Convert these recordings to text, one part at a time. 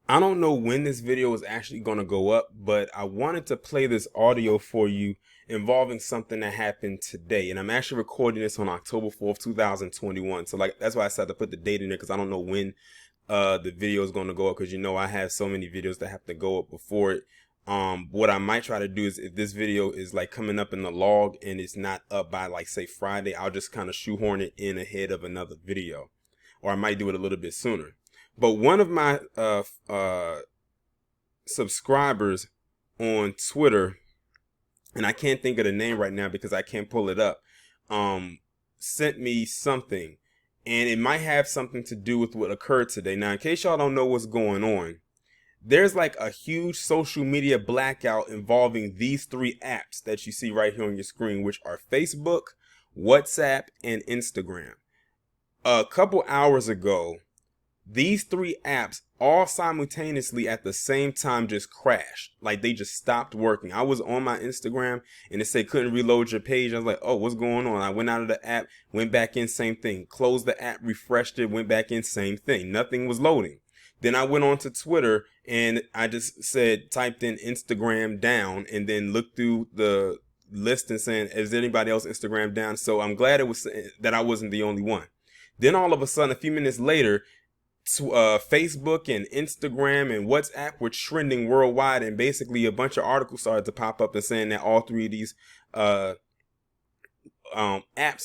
I don't know when this video is actually going to go up, but I wanted to play this audio for you involving something that happened today. And I'm actually recording this on October 4th, 2021. So like that's why I decided to put the date in there because I don't know when the video is going to go up, because you know I have so many videos that have to go up before it. What I might try to do is, if this video is like coming up in the log and it's not up by like say Friday, I'll just kind of shoehorn it in ahead of another video, or I might do it a little bit sooner. But one of my subscribers on Twitter, and I can't think of the name right now because I can't pull it up, sent me something, and it might have something to do with what occurred today. Now, in case y'all don't know what's going on, there's like a huge social media blackout involving these three apps that you see right here on your screen, which are Facebook, WhatsApp, and Instagram. A couple hours ago, these three apps all simultaneously at the same time just crashed. Like they just stopped working. I was on my Instagram and it said couldn't reload your page. I was like, oh, what's going on? I went out of the app, went back in, same thing. Closed the app, refreshed it, went back in, same thing. Nothing was loading. Then I went on to Twitter and I just typed in Instagram down, and then looked through the list and saying, is anybody else Instagram down? So I'm glad it was that I wasn't the only one. Then all of a sudden, a few minutes later, Facebook and Instagram and WhatsApp were trending worldwide, and basically a bunch of articles started to pop up and saying that all three of these apps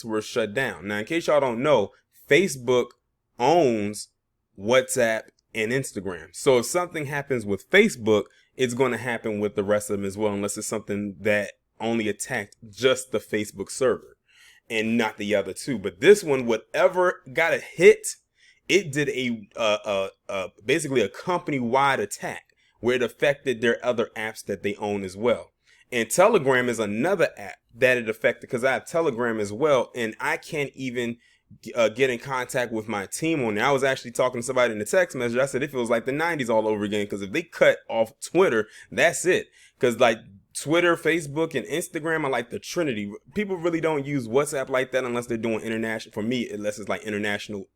were shut down. Now, in case y'all don't know, Facebook owns WhatsApp and Instagram. So if something happens with Facebook, it's going to happen with the rest of them as well, unless it's something that only attacked just the Facebook server and not the other two. But this one, whatever got a hit, it did basically a company-wide attack where it affected their other apps that they own as well. And Telegram is another app that it affected, because I have Telegram as well, and I can't even get in contact with my team on there. I was actually talking to somebody in the text message. I said it feels like the 90s all over again, because if they cut off Twitter, that's it. Because like Twitter, Facebook, and Instagram are like the trinity. People really don't use WhatsApp like that unless they're doing international. For me, unless it's like international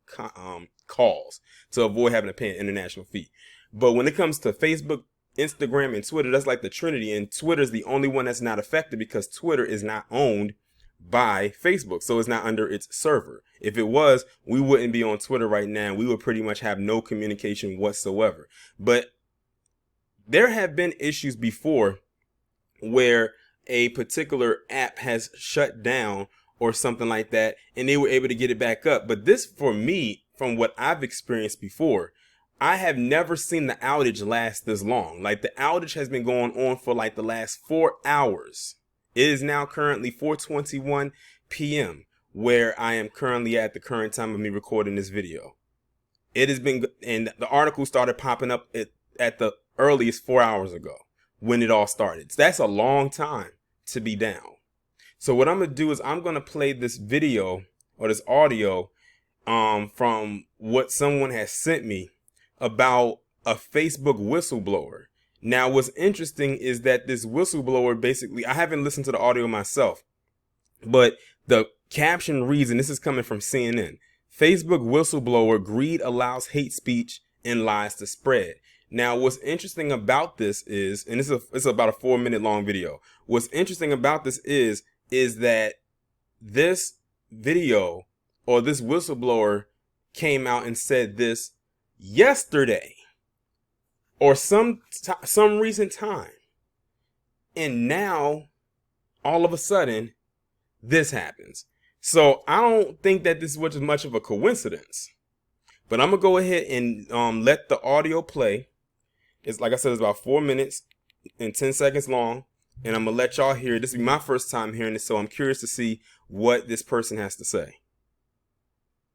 calls to avoid having to pay an international fee. But when it comes to Facebook, Instagram, and Twitter, that's like the trinity. And Twitter's the only one that's not affected because Twitter is not owned by Facebook, so it's not under its server. If it was, we wouldn't be on Twitter right now. We would pretty much have no communication whatsoever. But there have been issues before where a particular app has shut down or something like that, and they were able to get it back up. But this, for me, from what I've experienced before, I have never seen the outage last this long. Like the outage has been going on for like the last 4 hours. It is now currently 4:21 p.m. where I am currently at the current time of me recording this video. It has been, and the article started popping up at the earliest 4 hours ago when it all started. So that's a long time to be down. So what I'm going to do is I'm going to play this video or this audio from what someone has sent me about a Facebook whistleblower. Now, what's interesting is that this whistleblower basically, I haven't listened to the audio myself, but the caption reads, and this is coming from CNN, Facebook whistleblower, greed allows hate speech and lies to spread. Now, what's interesting about this is, and it's about a 4-minute long video. What's interesting about this is that this video or this whistleblower came out and said this yesterday or some recent time, and now all of a sudden this happens. So I don't think that this was much of a coincidence, but I'm gonna go ahead and let the audio play. It's like I said, it's about 4 minutes and 10 seconds long, and I'm gonna let y'all hear it. This will be my first time hearing this, so I'm curious to see what this person has to say.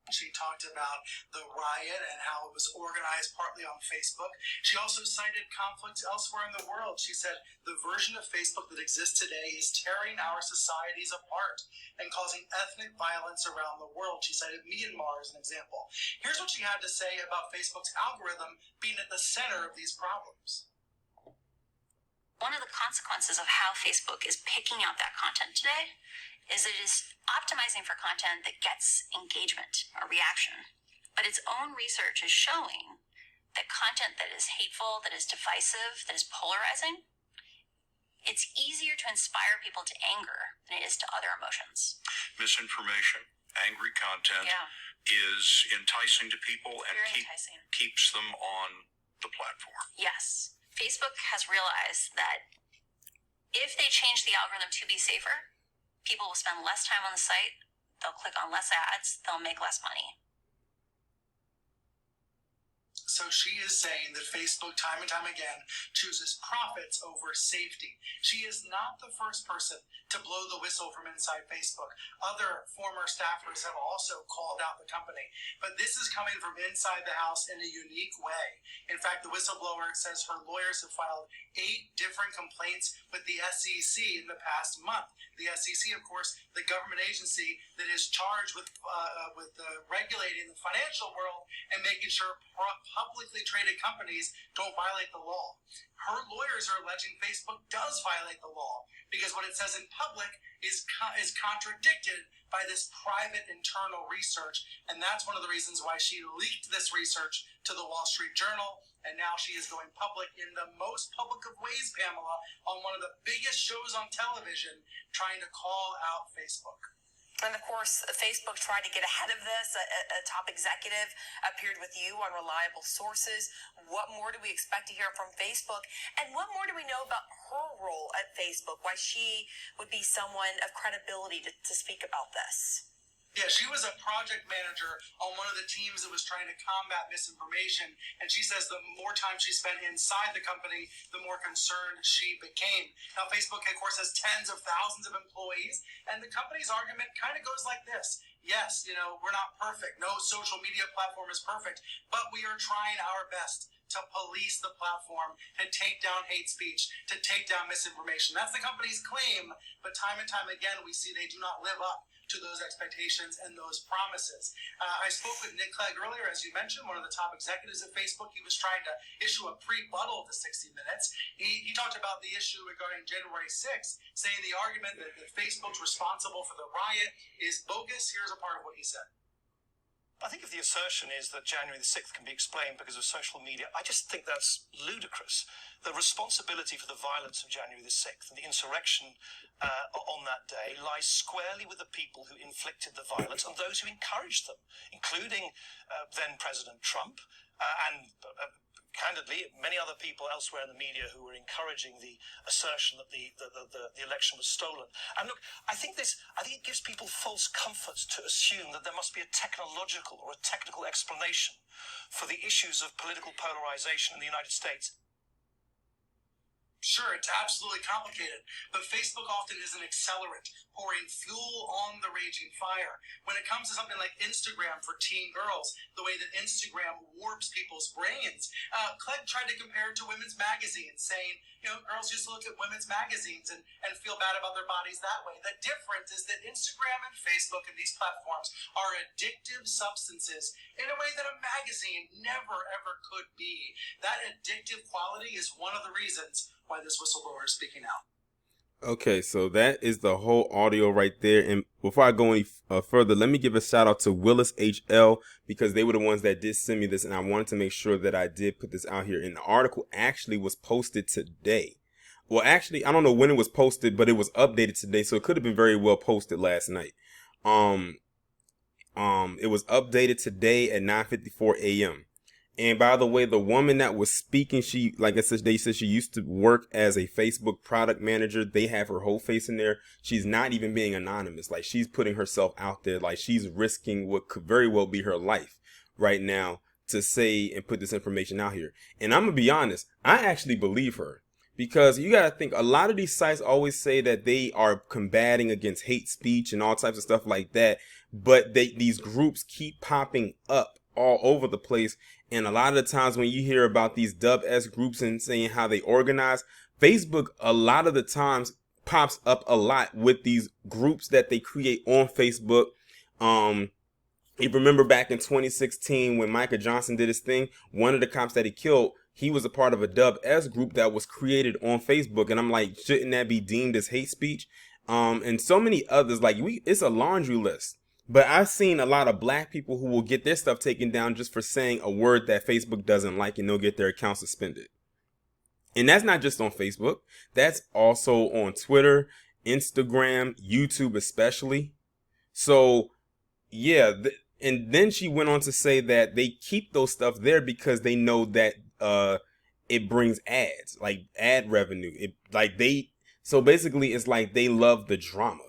She talked about the riot and how it was organized partly on Facebook. She also cited conflicts elsewhere in the world. She said the version of Facebook that exists today is tearing our societies apart and causing ethnic violence around the world. She cited Myanmar as an example. Here's what she had to say about Facebook's algorithm being at the center of these problems. One of the consequences of how Facebook is picking out that content today is it is optimizing for content that gets engagement or reaction. But its own research is showing that content that is hateful, that is divisive, that is polarizing, it's easier to inspire people to anger than it is to other emotions. Misinformation, angry content is enticing to people and keeps them on the platform. Yes. Facebook has realized that if they change the algorithm to be safer, people will spend less time on the site, they'll click on less ads, they'll make less money. So she is saying that Facebook time and time again chooses profits over safety. She is not the first person to blow the whistle from inside Facebook. Other former staffers have also called out the company. But this is coming from inside the house in a unique way. In fact, the whistleblower says her lawyers have filed 8 different complaints with the SEC in the past month. The SEC, of course, the government agency that is charged with regulating the financial world and making sure publicly traded companies don't violate the law. Her lawyers are alleging Facebook does violate the law because what it says in public is contradicted by this private internal research, and that's one of the reasons why she leaked this research to the Wall Street Journal, and now she is going public in the most public of ways, Pamela, on one of the biggest shows on television, trying to call out Facebook. And of course, Facebook tried to get ahead of this. A top executive appeared with you on reliable sources. What more do we expect to hear from Facebook? And what more do we know about her role at Facebook? Why she would be someone of credibility to speak about this? Yeah, she was a project manager on one of the teams that was trying to combat misinformation. And she says the more time she spent inside the company, the more concerned she became. Now, Facebook, of course, has tens of thousands of employees. And the company's argument kind of goes like this. Yes, we're not perfect. No social media platform is perfect. But we are trying our best to police the platform, to take down hate speech, to take down misinformation. That's the company's claim. But time and time again, we see they do not live up to those expectations and those promises. I spoke with Nick Clegg earlier, as you mentioned, one of the top executives at Facebook. He was trying to issue a pre-buttal to 60 Minutes. He talked about the issue regarding January 6th, saying the argument that Facebook's responsible for the riot is bogus. Here's a part of what he said. I think if the assertion is that January the 6th can be explained because of social media, I just think that's ludicrous. The responsibility for the violence of January the 6th and the insurrection on that day lies squarely with the people who inflicted the violence and those who encouraged them, including then President Trump and candidly, many other people elsewhere in the media who were encouraging the assertion that the election was stolen. And look, I think it gives people false comfort to assume that there must be a technological or a technical explanation for the issues of political polarization in the United States. Sure, it's absolutely complicated, but Facebook often is an accelerant, pouring fuel on the raging fire. When it comes to something like Instagram for teen girls, the way that Instagram warps people's brains, Clegg tried to compare it to women's magazines, saying, girls used to look at women's magazines and feel bad about their bodies that way. The difference is that Instagram and Facebook and these platforms are addictive substances in a way that a magazine never, ever could be. That addictive quality is one of the reasons why this whistleblower is speaking out. Okay, so that is the whole audio right there. And before I go any further, let me give a shout out to Willis HL because they were the ones that did send me this, and I wanted to make sure that I did put this out here. And the article actually was posted today. Well, actually, I don't know when it was posted, but it was updated today, so it could have been very well posted last night. It was updated today at 9:54 a.m. And by the way, the woman that was speaking, she, like I said, they said she used to work as a Facebook product manager. They have her whole face in there. She's not even being anonymous. Like, she's putting herself out there. Like, she's risking what could very well be her life right now to say and put this information out here. And I'm going to be honest, I actually believe her. Because you got to think, a lot of these sites always say that they are combating against hate speech and all types of stuff like that. But these groups keep popping up all over the place. And a lot of the times when you hear about these dub-S groups and saying how they organize, Facebook a lot of the times pops up a lot with these groups that they create on Facebook. If you remember back in 2016 when Micah Johnson did his thing, one of the cops that he killed, he was a part of a dub-S group that was created on Facebook. And I'm like, shouldn't that be deemed as hate speech? And so many others, like it's a laundry list. But I've seen a lot of black people who will get their stuff taken down just for saying a word that Facebook doesn't like, and they'll get their account suspended. And that's not just on Facebook. That's also on Twitter, Instagram, YouTube especially. So, yeah. And then she went on to say that they keep those stuff there because they know that it brings ads, like ad revenue. So basically it's like they love the drama.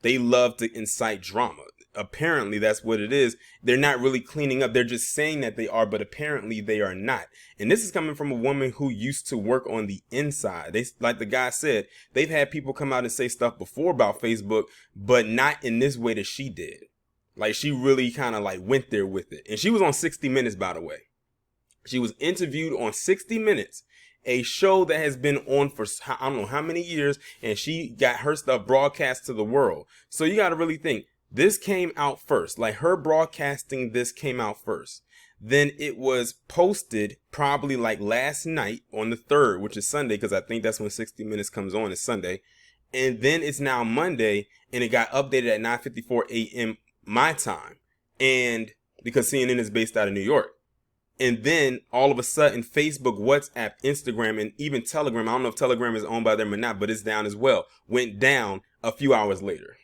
They love to incite drama. Apparently that's what it is. They're not really cleaning up. They're just saying that they are, but apparently they are not. And this is coming from a woman who used to work on the inside. They, like the guy said, they've had people come out and say stuff before about Facebook, but not in this way that she did. Like she really kind of like went there with it. And she was on 60 Minutes, by the way. She was interviewed on 60 Minutes, a show that has been on for I don't know how many years, and she got her stuff broadcast to the world. So you got to really think. This came out first, like her broadcasting this came out first. Then it was posted probably like last night on the 3rd, which is Sunday, because I think that's when 60 Minutes comes on, is Sunday. And then it's now Monday, and it got updated at 9:54 a.m. my time. And because CNN is based out of New York. And then all of a sudden, Facebook, WhatsApp, Instagram, and even Telegram, I don't know if Telegram is owned by them or not, but it's down as well, went down a few hours later.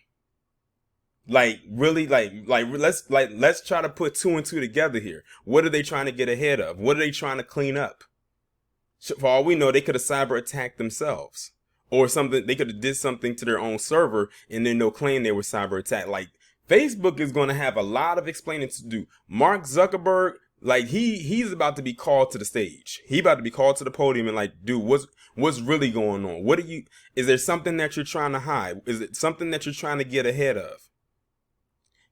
Like really, let's try to put 2 and 2 together here. What are they trying to get ahead of? What are they trying to clean up? For all we know, they could have cyber attacked themselves or something. They could have did something to their own server and then they'll claim they were cyber attacked. Like Facebook is going to have a lot of explaining to do. Mark Zuckerberg, like he's about to be called to the stage. He about to be called to the podium and like, dude, what's really going on? Is there something that you're trying to hide? Is it something that you're trying to get ahead of?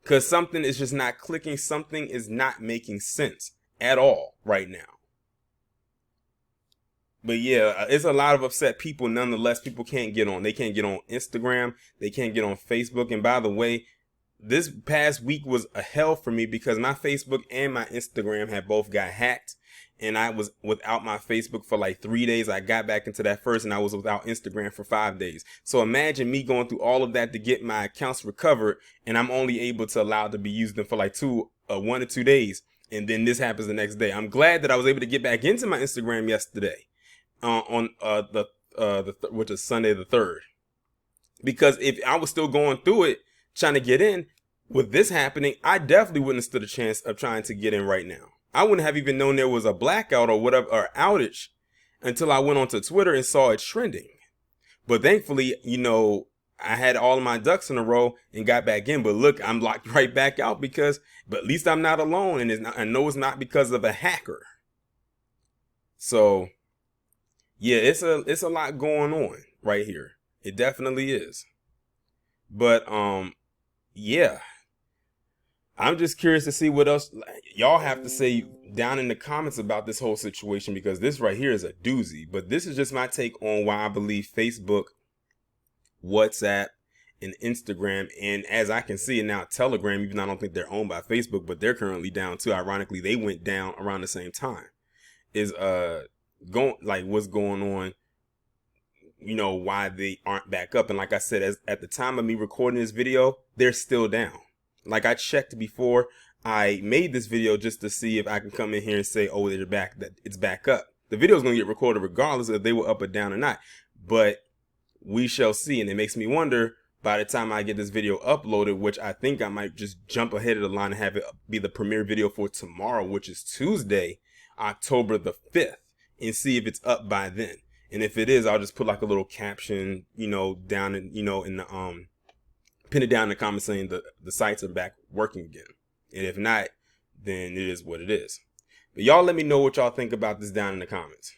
Because something is just not clicking. Something is not making sense at all right now. But yeah, it's a lot of upset people. Nonetheless, people can't get on. They can't get on Instagram. They can't get on Facebook. And by the way, this past week was a hell for me because my Facebook and my Instagram had both got hacked. And I was without my Facebook for like 3 days. I got back into that first and I was without Instagram for 5 days. So imagine me going through all of that to get my accounts recovered. And I'm only able to allow to be used them for like 1 or 2 days. And then this happens the next day. I'm glad that I was able to get back into my Instagram yesterday which is Sunday the 3rd. Because if I was still going through it, trying to get in with this happening, I definitely wouldn't have stood a chance of trying to get in right now. I wouldn't have even known there was a blackout or whatever, or outage, until I went onto Twitter and saw it trending. But thankfully, I had all of my ducks in a row and got back in. But look, I'm locked right back out but at least I'm not alone. And I know it's not because of a hacker. So yeah, it's a lot going on right here. It definitely is. But, yeah. I'm just curious to see what else y'all have to say down in the comments about this whole situation, because this right here is a doozy. But this is just my take on why I believe Facebook, WhatsApp, and Instagram, and as I can see it now, Telegram, even though I don't think they're owned by Facebook, but they're currently down too. Ironically, they went down around the same time. Is what's going on, why they aren't back up. And like I said, at the time of me recording this video, they're still down. Like I checked before I made this video just to see if I can come in here and say, oh, they're back, that it's back up. The video is going to get recorded regardless if they were up or down or not, but we shall see. And it makes me wonder, by the time I get this video uploaded, which I think I might just jump ahead of the line and have it be the premiere video for tomorrow, which is Tuesday, October the 5th, and see if it's up by then. And if it is, I'll just put like a little caption, down in, in the, pin it down in the comments saying the sites are back working again. And if not, then it is what it is. But y'all let me know what y'all think about this down in the comments.